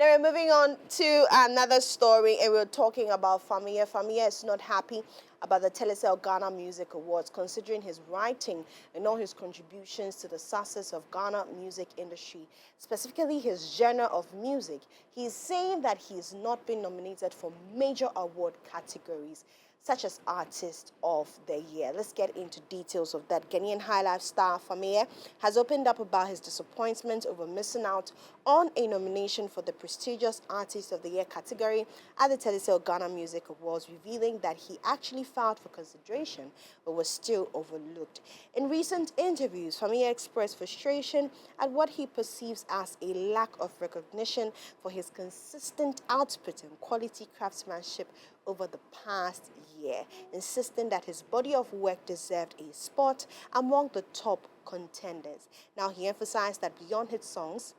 Now we're moving on to another story, and we're talking about Fameye. Fameye is not happy about the Telecel Ghana Music Awards, considering his writing and all his contributions to the success of Ghana music industry, specifically his genre of music. He's saying that he's not been nominated for major award categories, such as Artist of the Year. Let's get into details of that. Ghanaian highlife star Fameye has opened up about his disappointment over missing out on a nomination for the prestigious Artist of the Year category at the Telecel Ghana Music Awards, revealing that he actually filed for consideration but was still overlooked. In recent interviews, Fameye expressed frustration at what he perceives as a lack of recognition for his consistent output and quality craftsmanship over the past year, insisting that his body of work deserved a spot among the top contenders. Now, he emphasized that beyond hit songs,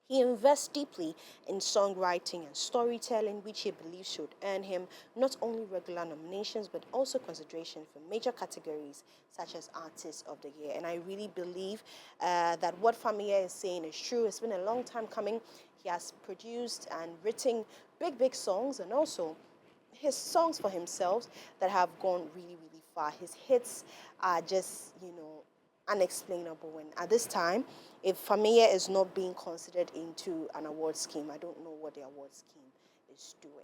he invests deeply in songwriting and storytelling, which he believes should earn him not only regular nominations, but also consideration for major categories such as Artist of the Year. And I really believe that what Fameye is saying is true. It's been a long time coming. He has produced and written big songs, and also his songs for himself that have gone really far. His hits are just, unexplainable. And at this time, if Fameye is not being considered into an award scheme, I don't know what the award scheme is doing.